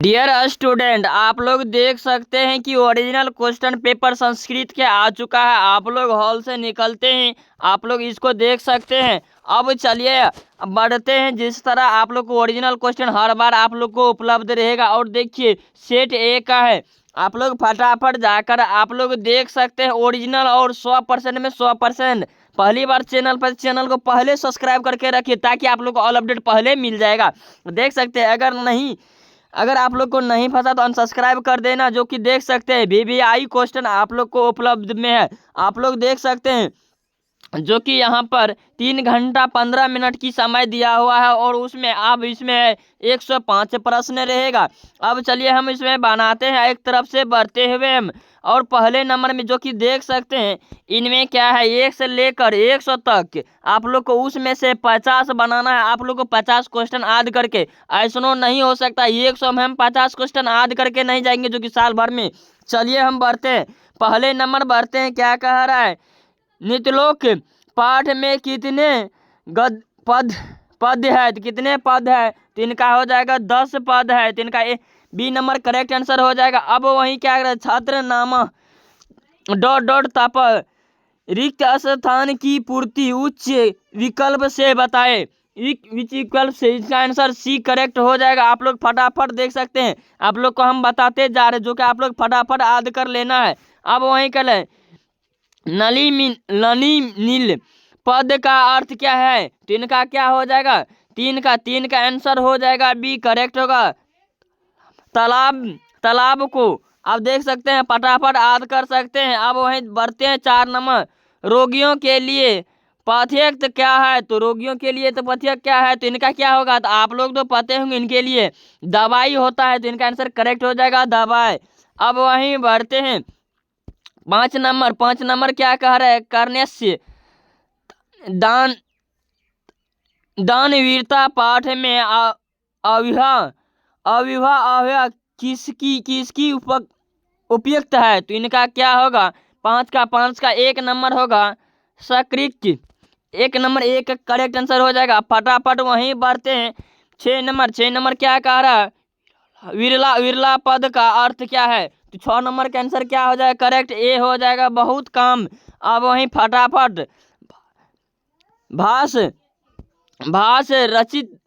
Dear student, आप लोग देख सकते हैं कि ओरिजिनल क्वेश्चन पेपर संस्कृत के आ चुका है। आप लोग हॉल से निकलते हैं, आप लोग इसको देख सकते हैं। अब चलिए बढ़ते हैं। जिस तरह आप लोग को ओरिजिनल क्वेश्चन हर बार आप लोग को उपलब्ध रहेगा, और देखिए सेट ए का है। आप लोग फटाफट जाकर आप लोग देख सकते हैं ओरिजिनल और 100% में 100%। पहली बार चैनल को पहले सब्सक्राइब करके रखिए, ताकि आप लोग को ऑल अपडेट पहले मिल जाएगा। देख सकते हैं। अगर आप लोग को नहीं पता तो अनसब्सक्राइब कर देना। जो कि देख सकते हैं वीवीआई क्वेश्चन आप लोग को उपलब्ध में है। आप लोग देख सकते हैं जो कि यहाँ पर 3 घंटा 15 मिनट की समय दिया हुआ है, और उसमें अब इसमें 105 प्रश्न रहेगा। अब चलिए हम इसमें बनाते हैं एक तरफ से बढ़ते हुए हम। और पहले नंबर में जो कि देख सकते हैं इनमें क्या है, 1 से लेकर 100 तक आप लोग को उसमें से 50 बनाना है। आप लोग को 50 क्वेश्चन याद करके, ऐसा नहीं हो सकता 100 में हम 50 क्वेश्चन याद करके नहीं जाएंगे, जो कि साल भर में। चलिए हम बढ़ते हैं, पहले नंबर बढ़ते हैं। क्या कह रहा है, नित्यलोक पाठ में कितने गद पद पद है, तो कितने पद है, तो इनका हो जाएगा 10 पद है। तो इनका बी नंबर करेक्ट आंसर हो जाएगा। अब वहीं क्या कर छात्र नाम डॉट डॉट तप रिक्त स्थान की पूर्ति उच्च विकल्प से बताए। विच विकल्प से, इसका आंसर सी करेक्ट हो जाएगा। आप लोग फटाफट देख सकते हैं, आप लोग को हम बताते जा रहे हैं, जो कि आप लोग फटाफट याद कर लेना है। अब वहीं कर नली नील पद का अर्थ क्या है, तो इनका क्या हो जाएगा, तीन का आंसर हो जाएगा बी करेक्ट होगा। तालाब को आप देख सकते हैं, फटाफट याद कर सकते हैं। अब वहीं बढ़ते हैं 4 नंबर। रोगियों के लिए पथ्यक क्या है, तो रोगियों के लिए तो पथ्यक क्या है, तो इनका क्या होगा, तो आप लोग तो पते होंगे, इनके लिए दवाई होता है। तो इनका आंसर करेक्ट हो जाएगा दवाई। अब वहीं बढ़ते हैं 5 नंबर क्या कह रहा है, कर्णस्य दान दानवीरता पाठ में अविवाह अविवाह किसकी उपयुक्त है, तो इनका क्या होगा, 5 का 1 नंबर होगा सकृत। 1 नंबर 1 करेक्ट आंसर हो जाएगा। फटाफट वहीं बढ़ते हैं 6 नंबर क्या कह रहा है, विरला पद का अर्थ क्या है, तो 6 नंबर का आंसर क्या हो जाएगा, करेक्ट ए हो जाएगा, बहुत कम। अब वहीं फटाफट भाष भाष रचित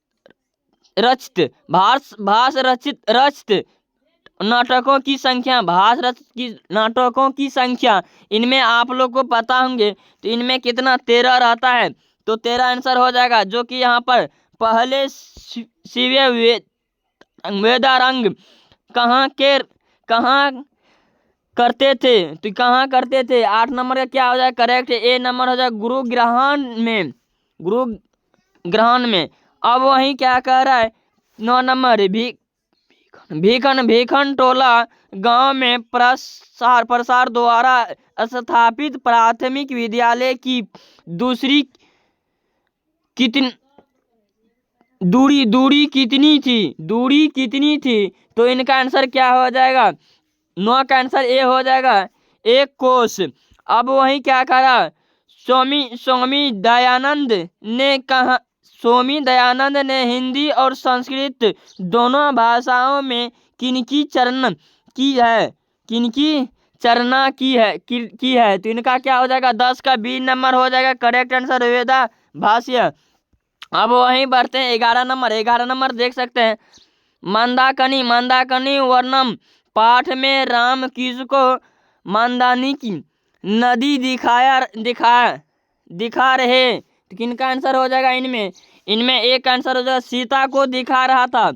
रचित भाष रचित नाटकों की संख्या, भाष रचित की नाटकों की संख्या इनमें आप लोग को पता होंगे, तो इनमें कितना 13 रहता है। तो 13 आंसर हो जाएगा। जो कि यहाँ पर पहले शिव्य वेदारंग कहाँ करते थे, तो कहाँ करते थे, 8 नंबर का क्या हो जाए करेक्ट, ए नंबर हो जाए गुरु ग्रहण में। अब वहीं क्या कह रहा है, 9 नंबर भीखन टोला गांव में प्रसार द्वारा स्थापित प्राथमिक विद्यालय की दूसरी कितनी दूरी कितनी थी, तो इनका आंसर क्या हो जाएगा, 9 का आंसर ए हो जाएगा, 1 कोस। अब वहीं क्या करा, स्वामी दयानंद ने हिंदी और संस्कृत दोनों भाषाओं में किनकी चरना की है, तो इनका क्या हो जाएगा, 10 का बी नंबर हो जाएगा करेक्ट आंसर वेदा भाष्य। अब वहीं बढ़ते हैं 11 नंबर देख सकते हैं, मंदाकिनी वर्णम पाठ में राम किसको मंदानी की नदी दिखा रहे, तो किनका आंसर हो जाएगा, इनमें एक आंसर हो जाएगा, सीता को दिखा रहा था,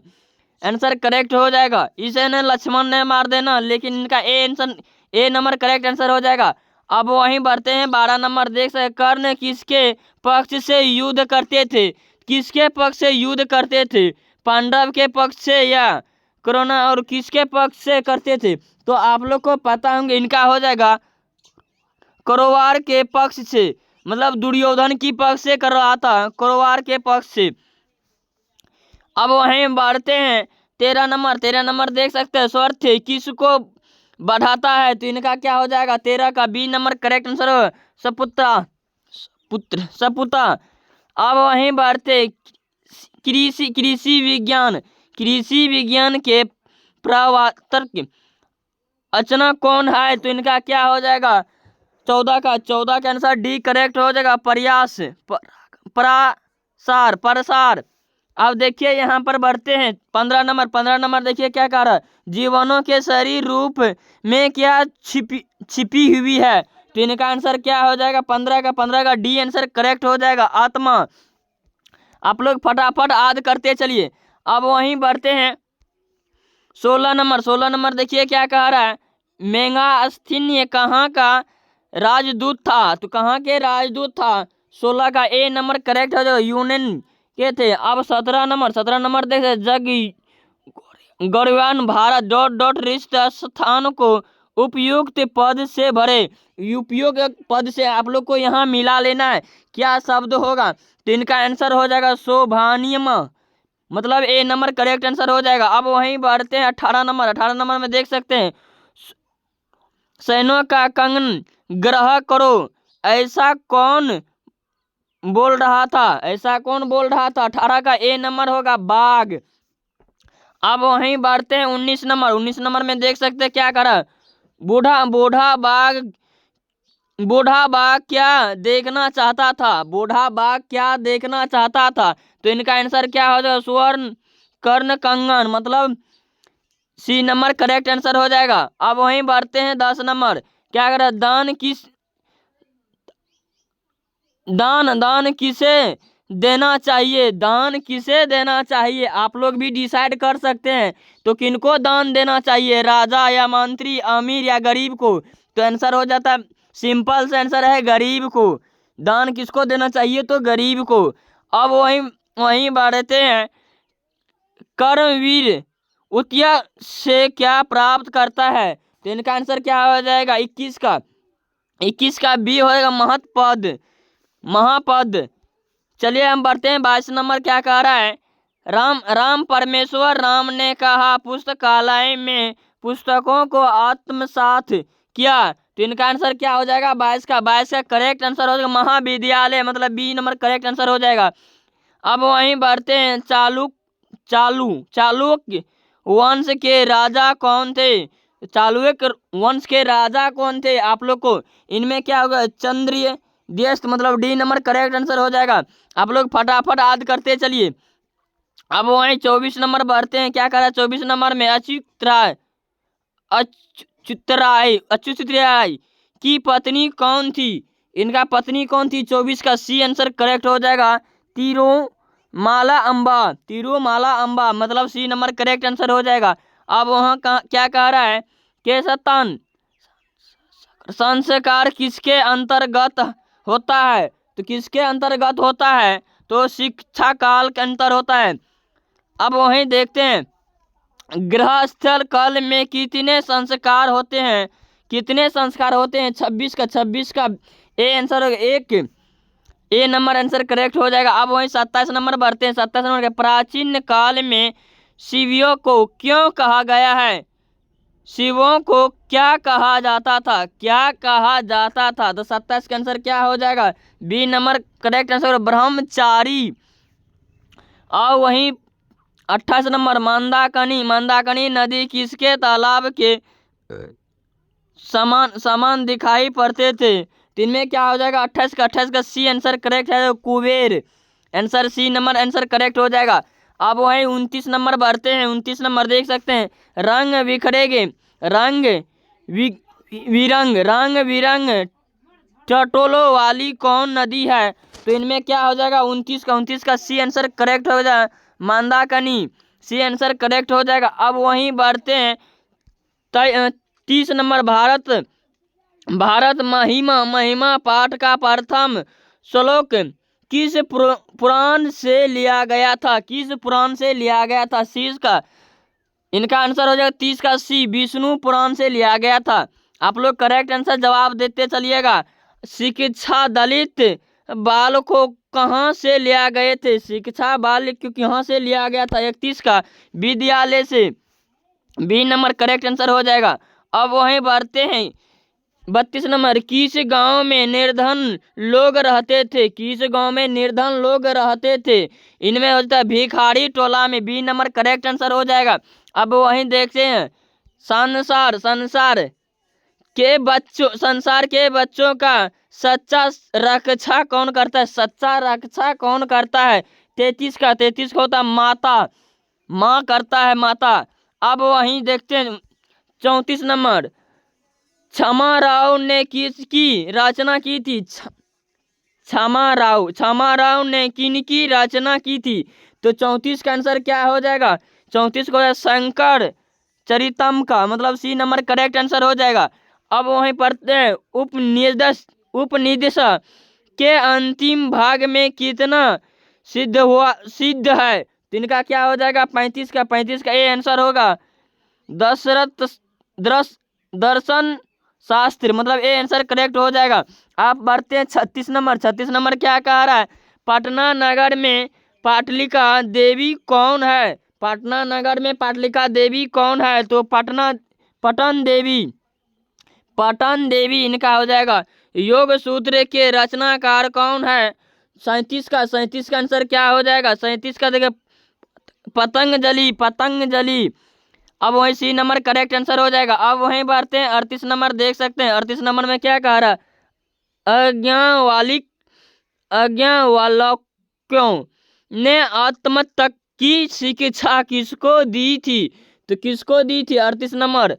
आंसर करेक्ट हो जाएगा। इसे ने लक्ष्मण ने मार देना, लेकिन इनका ए नंबर करेक्ट आंसर हो जाएगा। अब वहीं बढ़ते हैं 12 नंबर देख सकते, कर्ण किसके पक्ष से युद्ध करते थे, पांडव के पक्ष से या करुणा और किसके पक्ष से करते थे, तो आप लोग को पता होंगे, इनका हो जाएगा कौरवार के पक्ष से, मतलब दुर्योधन की पक्ष से कर रहा था, कौरवार के पक्ष से। अब वहीं बढ़ते हैं 13 नंबर देख सकते हैं, स्वार्थ किसको बढ़ाता है, तो इनका क्या हो जाएगा, 13 का बी नंबर करेक्ट आंसर हो सपुता। अब वहीं बढ़ते कृषि विज्ञान के प्रवर्तक अचना कौन है? तो इनका क्या हो जाएगा? 14 का आंसर डी करेक्ट हो जाएगा। प्रयास, प्रसार, प्रसार। अब देखिए यहाँ पर बढ़ते हैं 15 नंबर देखिए क्या कह रहा है, जीवनों के शरीर रूप में क्या छिपी हुई है? तो इनका आंसर क्या हो जाएगा? 15 का डी आंसर करेक्ट हो जाएगा, आत्मा। आप लोग फटाफट याद करते चलिए। अब वहीं बढ़ते हैं 16 नंबर देखिए क्या कह रहा है, मेगास्थनीय कहाँ का राजदूत था? तो कहाँ के राजदूत था? 16 का ए नंबर करेक्ट हो जाएगा, यूनान के थे। अब 17 नंबर देखिए, जग गौरवान भारत डॉट डॉट रिक्त स्थान को उपयुक्त पद से भरे। उपयुक्त पद से आप लोग को यहाँ मिला लेना है, क्या शब्द होगा? तो इनका आंसर हो जाएगा शोभानियम, मतलब ए नंबर करेक्ट आंसर हो जाएगा। अब वहीं बढ़ते हैं 18 नंबर में देख सकते हैं, सैन्यों का कंगन ग्रह करो, ऐसा कौन बोल रहा था? ऐसा कौन बोल रहा था? 18 का ए नंबर होगा बाघ। अब वहीं बढ़ते हैं 19 नंबर में देख सकते हैं क्या करा, बूढ़ा बाघ क्या देखना चाहता था? बूढ़ा बाघ क्या देखना चाहता था? तो इनका आंसर क्या हो जाएगा? स्वर्ण कर्ण कंगन, मतलब सी नंबर करेक्ट आंसर हो जाएगा। अब वहीं बढ़ते हैं 10 नंबर, क्या करा, दान किसे देना चाहिए? दान किसे देना चाहिए? आप लोग भी डिसाइड कर सकते हैं, तो किनको दान देना चाहिए, राजा या मंत्री, अमीर या गरीब को? तो आंसर हो जाता है, सिंपल से आंसर है गरीब को। दान किसको देना चाहिए? तो गरीब को। अब वहीं बढ़ते हैं, कर्मवीर उतिया से क्या प्राप्त करता है? तो इनका आंसर क्या हो जाएगा? 21 का बी होएगा, महापद। चलिए हम बढ़ते हैं 22 नंबर, क्या कह रहा है, राम परमेश्वर राम ने कहा पुस्तकालय में पुस्तकों को आत्मसात किया। तो इनका आंसर क्या हो जाएगा? 22 का करेक्ट आंसर हो जाएगा महाविद्यालय, मतलब बी नंबर करेक्ट आंसर हो जाएगा। अब वहीं बढ़ते हैं, चालुक्य वंश के राजा कौन थे? चालुक्य वंश के राजा कौन थे? आप लोग को इनमें क्या होगा? चंद्रीय देश, मतलब डी नंबर करेक्ट आंसर हो जाएगा। आप लोग फटाफट याद करते चलिए। अब वहीं 24 नंबर बढ़ते हैं, क्या करा 24 नंबर में, अच्युतराय की पत्नी कौन थी? इनका पत्नी कौन थी? 24 का सी आंसर करेक्ट हो जाएगा, तिरुमाला अंबा, मतलब सी नंबर करेक्ट आंसर हो जाएगा। अब वहाँ क्या कह रहा है, के सतान संस्कार किसके अंतर्गत होता है? तो किसके अंतर्गत होता है? तो शिक्षा काल के अंतर होता है। अब वहीं देखते हैं, गृहस्थल काल में कितने संस्कार होते हैं? 26 का ए आंसर होगा, एक ए नंबर आंसर करेक्ट हो जाएगा। अब वहीं 27 नंबर बढ़ते हैं, 27 नंबर के, प्राचीन काल में शिवियों को क्यों कहा गया है? शिवों को क्या कहा जाता था? तो 27 का आंसर क्या हो जाएगा? बी नंबर करेक्ट आंसर, ब्रह्मचारी। और वहीं 28 नंबर, मंदाकिनी नदी किसके तालाब के समान दिखाई पड़ते थे? इनमें क्या हो जाएगा? 28 का सी आंसर करेक्ट है, Kuber, answer C number answer correct हो जाएगा। अब वहीं 29 नंबर बढ़ते हैं, 29 नंबर देख सकते हैं, रंग बिरंग टटोलों वाली कौन नदी है? तो इनमें क्या हो जाएगा? 29 का सी आंसर करेक्ट हो जाएगा, मंदाकिनी, सी आंसर करेक्ट हो जाएगा। अब वहीं बढ़ते हैं 30 नंबर, भारत महिमा पाठ का प्रथम श्लोक किस पुराण से लिया गया था? शीश का इनका आंसर हो जाएगा 30 का सी, विष्णु पुराण से लिया गया था। आप लोग करेक्ट आंसर जवाब देते चलिएगा। शिक्षा दलित बाल को कहाँ से लिया गए थे? शिक्षा बाल क्योंकि कहाँ से लिया गया था? 31 का विद्यालय से, बी नंबर करेक्ट आंसर हो जाएगा। अब वहीं बढ़ते हैं 32 नंबर, किस गांव में निर्धन लोग रहते थे? इनमें हो जाता है भिखारी टोला में, बी नंबर करेक्ट आंसर हो जाएगा। अब वहीं देखते हैं संसार के बच्चों का सच्चा रक्षा कौन करता है? सच्चा रक्षा कौन करता है? 33 का होता है माता, माँ करता है माता। अब वहीं देखते हैं 34 नंबर, क्षमा राव ने किसकी रचना की थी? क्षमा राव ने किनकी रचना की थी? तो 34 का आंसर क्या हो जाएगा? 34 को शंकर चरितम का, मतलब सी नंबर करेक्ट आंसर हो जाएगा। अब वहीं पढ़ते हैं उपनिदेश के अंतिम भाग में कितना सिद्ध है? तो इनका क्या हो जाएगा? 35 का ये आंसर होगा दशरथ दर्शन शास्त्र, मतलब ए आंसर करेक्ट हो जाएगा। आप बढ़ते हैं 36 नंबर क्या कह रहा है? पटना नगर में पाटलिका देवी कौन है? पटना नगर में पाटलिका देवी कौन है? तो पटन देवी इनका हो जाएगा। योग सूत्र के रचनाकार कौन है? 37 का आंसर क्या हो जाएगा? 37 का देखिए पतंजलि। अब वही सी नंबर करेक्ट आंसर हो जाएगा। अब वहीं बढ़ते हैं 38 नंबर, देख सकते हैं 38 नंबर में क्या कह रहा है? अज्ञावाल्क्यों ने आत्म तक की शिक्षा किसको दी थी? तो किसको दी थी? 38 नंबर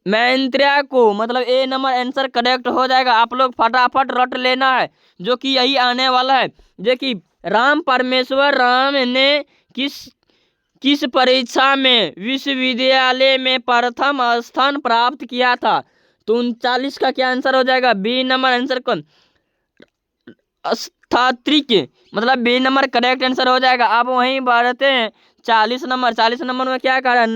मैत्रेय को, मतलब ए नंबर आंसर करेक्ट हो जाएगा। आप लोग फटाफट रट लेना है जो कि यही आने वाला है। देखिए राम परमेश्वर राम ने किस परीक्षा में विश्वविद्यालय में प्रथम स्थान प्राप्त किया था? तो 39 का क्या आंसर हो जाएगा? बी नंबर आंसर कौन? स्थात्रिक, मतलब बी नंबर करेक्ट आंसर हो जाएगा। अब वहीं बढ़ते हैं 40 नंबर में क्या कह रहा है?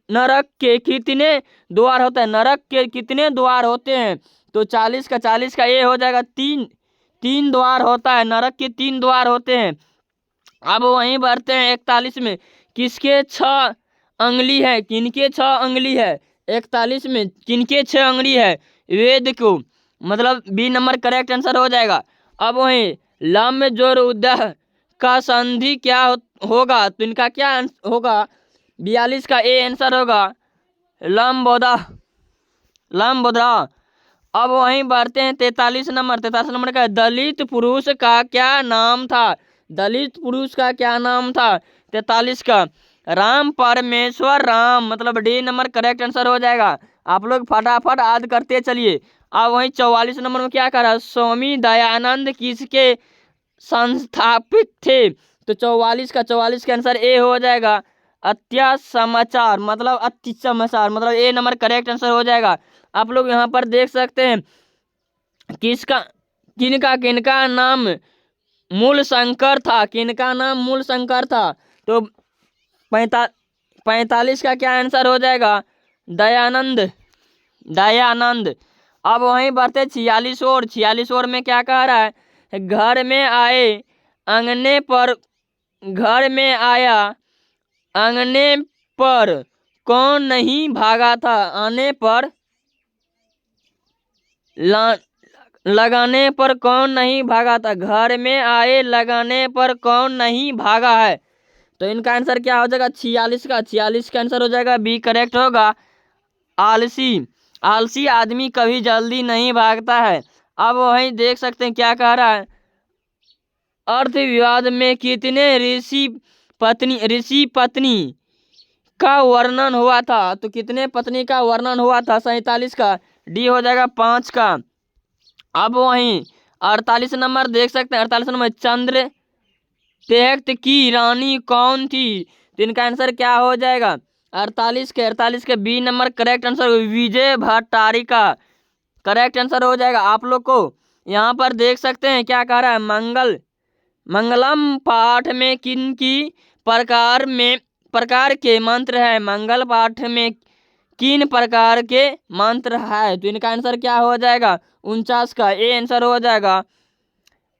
नरक के कितने द्वार होते हैं? नरक के कितने द्वार होते हैं? तो 40 का ये हो जाएगा तीन द्वार होता है। नरक के 3 द्वार होते हैं। अब वहीं बढ़ते हैं 41 में, किसके 6 अंगली है? किनके 6 अंगली है? 41 में किनके 6 अंगली है? वेद को, मतलब बी नंबर करेक्ट आंसर हो जाएगा। अब वहीं लम जोर उदह का संधि क्या होगा? तो इनका क्या होगा? 42 का ए आंसर होगा लंबोदरा। अब वहीं बढ़ते हैं 43 नंबर का, दलित पुरुष का क्या नाम था? दलित पुरुष का क्या नाम था? 43 का राम परमेश्वर राम, मतलब डी नंबर करेक्ट आंसर हो जाएगा। आप लोग फटाफट याद करते चलिए। अब वहीं 44 नंबर में क्या करा? स्वामी दयानंद किसके संस्थापित थे? तो 44 का आंसर ए हो जाएगा समाचार, मतलब ए नंबर करेक्ट आंसर हो जाएगा। आप लोग यहाँ पर देख सकते हैं किनका नाम मूल शंकर था? किनका नाम मूल शंकर था? तो 45 का क्या आंसर हो जाएगा? दयानंद। अब वहीं बढ़ते 46 और में क्या कह रहा है? घर में आया अंगने पर कौन नहीं भागा था? आने पर लगाने पर कौन नहीं भागा था? घर में आए लगाने पर कौन नहीं भागा है? तो इनका आंसर क्या हो जाएगा? 46 का आंसर हो जाएगा बी करेक्ट होगा आलसी आदमी कभी जल्दी नहीं भागता है। अब वहीं देख सकते हैं क्या कह रहा है? अर्थ विवाद में कितने ऋषि पत्नी का वर्णन हुआ था? तो कितने पत्नी का वर्णन हुआ था? 47 का डी हो जाएगा 5 का। अब वहीं 48 नंबर देख सकते हैं 48 नंबर चंद्र तेहत की रानी कौन थी? तो इनका आंसर क्या हो जाएगा? 48 के B number correct answer Vijay Bhattarika correct answer हो जाएगा। आप लोग को यहाँ पर देख सकते हैं क्या कह रहा है? मंगलम पाठ में किन की प्रकार के मंत्र है? मंगल पाठ में किन प्रकार के मंत्र है? तो इनका आंसर क्या हो जाएगा? 49 का ए आंसर हो जाएगा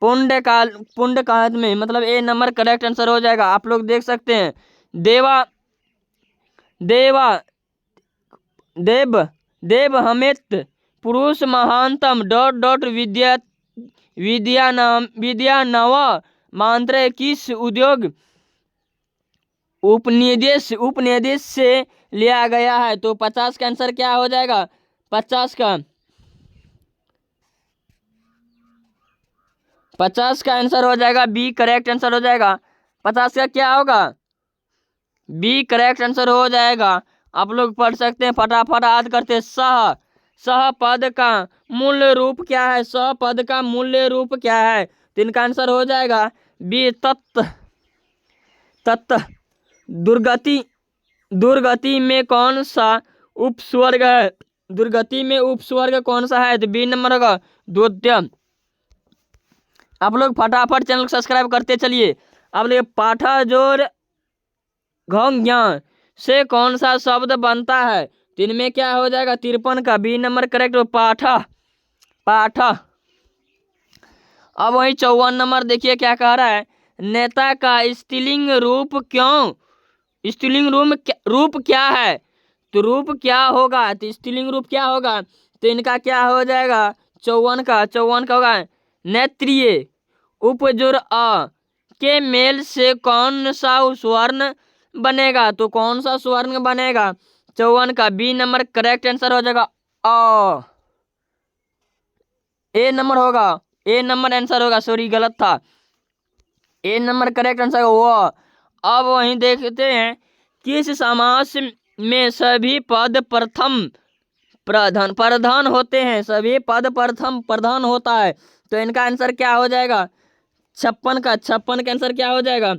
पुण्य काल में, मतलब ए नंबर करेक्ट आंसर हो जाएगा। आप लोग देख सकते हैं देव हमेत पुरुष महानतम विद्या नव मंत्र किस उद्योग उपनिवेश उपनिवेश से लिया गया है। तो 50 का आंसर क्या हो जाएगा? 50 का आंसर हो जाएगा बी, करेक्ट आंसर हो जाएगा। 50 का क्या होगा? बी करेक्ट आंसर हो जाएगा। आप लोग पढ़ सकते हैं, फटाफट याद करते हैं। सह पद का मूल्य रूप क्या है? सह पद का मूल्य रूप क्या है? तो इनका आंसर हो जाएगा बी, तत्। दुर्गति दुर्गति में कौन सा उपस्वर्ग है? दुर्गति में उपस्वर्ग कौन सा है? तो बी नंबर होगा द्योत्य। आप लोग फटाफट चैनल को सब्सक्राइब करते चलिए। अब देखिए, पाठा जोर घोंघ्या से कौन सा शब्द बनता है? तो इनमें क्या हो जाएगा? 53 का बी नंबर करेक्ट हो, पाठा। अब वही 54 नंबर देखिए क्या कह रहा है। नेता का स्त्रीलिंग रूप स्त्रीलिंग रूप क्या है? तो रूप क्या होगा? तो स्त्रीलिंग रूप क्या होगा? तो इनका क्या हो जाएगा? 54 का होगा नेत्रिय। उपजुर अ के मेल से कौन सा स्वर्ण बनेगा? तो कौन सा स्वर्ण बनेगा? 54 का बी नंबर करेक्ट आंसर हो जाएगा अ। ए नंबर होगा, ए नंबर आंसर होगा, सॉरी गलत था। ए नंबर करेक्ट आंसर वो। अब वहीं देखते हैं, किस समास में सभी पद प्रथम प्रधान होते हैं? सभी पद प्रथम प्रधान होता है। तो इनका आंसर क्या हो जाएगा? 56 का आंसर क्या हो जाएगा?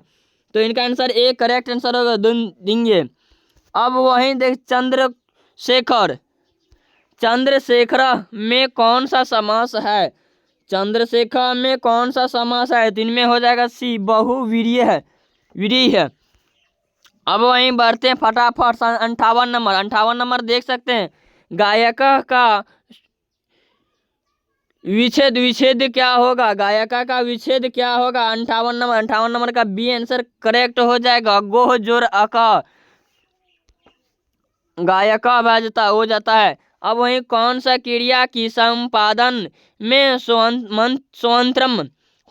तो इनका आंसर ए करेक्ट आंसर होगा देंगे। अब वहीं देख, चंद्रशेखर में कौन सा समास है? चंद्रशेखर में कौन सा समास है? तो इनमें हो जाएगा सी, बहुव्रीहि है। अब वहीं बढ़ते हैं फटाफट 58 नंबर देख सकते हैं। गायक का विच्छेद क्या होगा? गायिका का विच्छेद क्या होगा? 58 नंबर का बी आंसर करेक्ट हो जाएगा। गोह जोर अका गायिका बाजता हो जाता है। अब वहीं कौन सा क्रिया की संपादन में स्वतंत्रम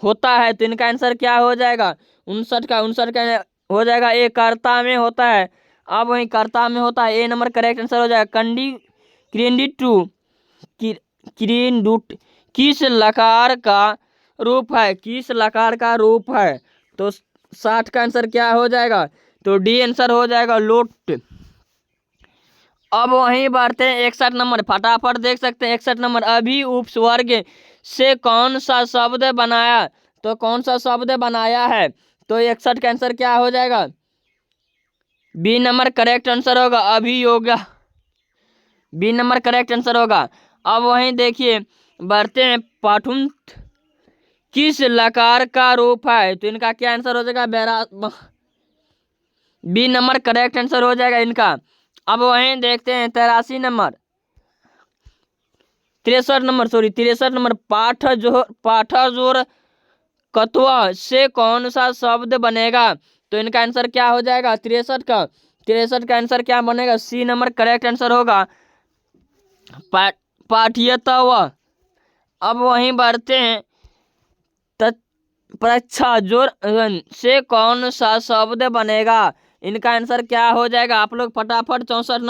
होता है? तो इनका आंसर क्या हो जाएगा? 59 का हो जाएगा ए, कर्ता में होता है। अब वहीं कर्ता में होता है, ए नंबर करेक्ट आंसर हो जाएगा। क्रिंडुट किस लकार का रूप है? किस लकार का रूप है? तो 60 का आंसर क्या हो जाएगा? तो डी आंसर हो जाएगा लोट। अब वहीं बढ़ते हैं 61 नंबर, फटाफट देख सकते हैं 61 नंबर। अभी उपस्वर्ग से कौन सा शब्द बनाया? तो कौन सा शब्द बनाया है? तो 61 का आंसर क्या हो जाएगा? बी नंबर करेक्ट आंसर होगा अभियोग, बी नंबर करेक्ट आंसर होगा। अब वहीं देखिए, बढ़ते हैं पाठुन किस लकार का रूप है? तो इनका क्या आंसर हो जाएगा? बी नंबर करेक्ट आंसर हो जाएगा इनका। अब वहीं देखते हैं 63 नंबर, 63 नंबर पाठजोर कत्वा से कौन सा शब्द बनेगा? तो इनका आंसर क्या हो जाएगा? 63 का आंसर क्या बनेगा? सी नंबर करेक्ट आंसर होगा पाठ्यतव। अब वहीं बढ़ते हैं प्रच्छाजोर से कौन सा शब्द बनेगा? इनका आंसर क्या हो जाएगा? आप लोग फटाफट 64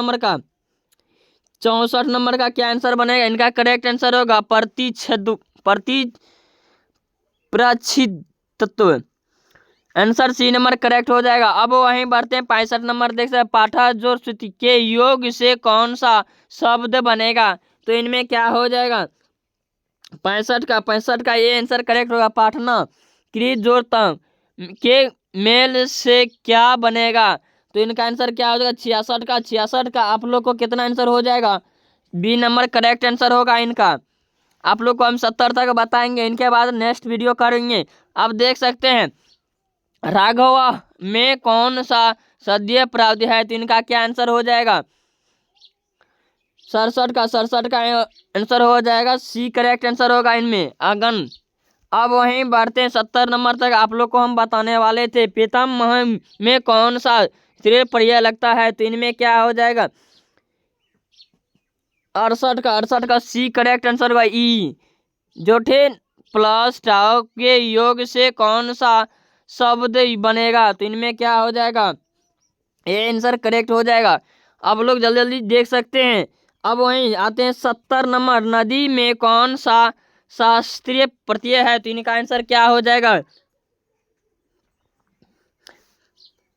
नंबर का क्या आंसर बनेगा? इनका करेक्ट आंसर होगा प्रच्छिदत्व, आंसर सी नंबर करेक्ट हो जाएगा। अब वहीं बढ़ते हैं 65 नंबर, देख सकते हैं पाठजोर श्रुति के योग से कौन सा शब्द बनेगा? तो इनमें क्या हो जाएगा? 65 का ये आंसर करेक्ट होगा। पाठना कृत जोर तम के मेल से क्या बनेगा? तो इनका आंसर क्या हो जाएगा? 66 का आप लोग को कितना आंसर हो जाएगा? बी नंबर करेक्ट आंसर होगा इनका। आप लोग को हम 70 तक बताएंगे, इनके बाद नेक्स्ट वीडियो करेंगे। आप देख सकते हैं राघवा में कौन सा सद्य प्राप्ति है? तो इनका क्या आंसर हो जाएगा? 67 का आंसर हो जाएगा सी करेक्ट आंसर होगा इनमें अगन। अब वहीं बढ़ते हैं 70 नंबर तक, आप लोग को हम बताने वाले थे पितामह में कौन सा श्रेय प्रिय लगता है? तो इनमें क्या हो जाएगा? 68 का सी करेक्ट आंसर होगा ई। जोठे प्लस टाउ के योग से कौन सा शब्द बनेगा? तो इनमें क्या हो जाएगा? ये आंसर करेक्ट हो जाएगा। आप लोग जल्दी जल्दी देख सकते हैं। अब वहीं आते हैं 70 नंबर, नदी में कौन सा शास्त्रीय प्रत्यय है? तो इनका आंसर क्या हो जाएगा?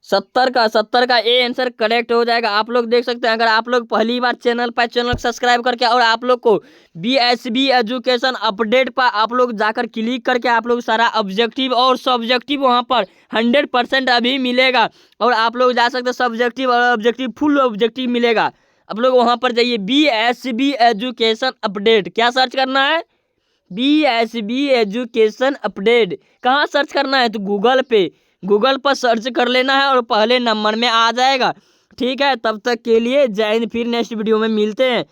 70 का ए आंसर करेक्ट हो जाएगा। आप लोग देख सकते हैं, अगर आप लोग पहली बार चैनल पर चैनल सब्सक्राइब करके और आप लोग को BSB एजुकेशन अपडेट पर आप लोग जाकर क्लिक करके आप लोग सारा ऑब्जेक्टिव और सब्जेक्टिव वहां पर 100% अभी मिलेगा। और आप लोग जा सकते हैं, सब्जेक्टिव और ऑब्जेक्टिव फुल ऑब्जेक्टिव मिलेगा। आप लोग वहां पर जाइए, BSB एजुकेशन अपडेट, क्या सर्च करना है? BSB education update. कहाँ सर्च करना है? तो गूगल पर सर्च कर लेना है और पहले नंबर में आ जाएगा। ठीक है, तब तक के लिए जय हिंद। फिर नेक्स्ट वीडियो में मिलते हैं।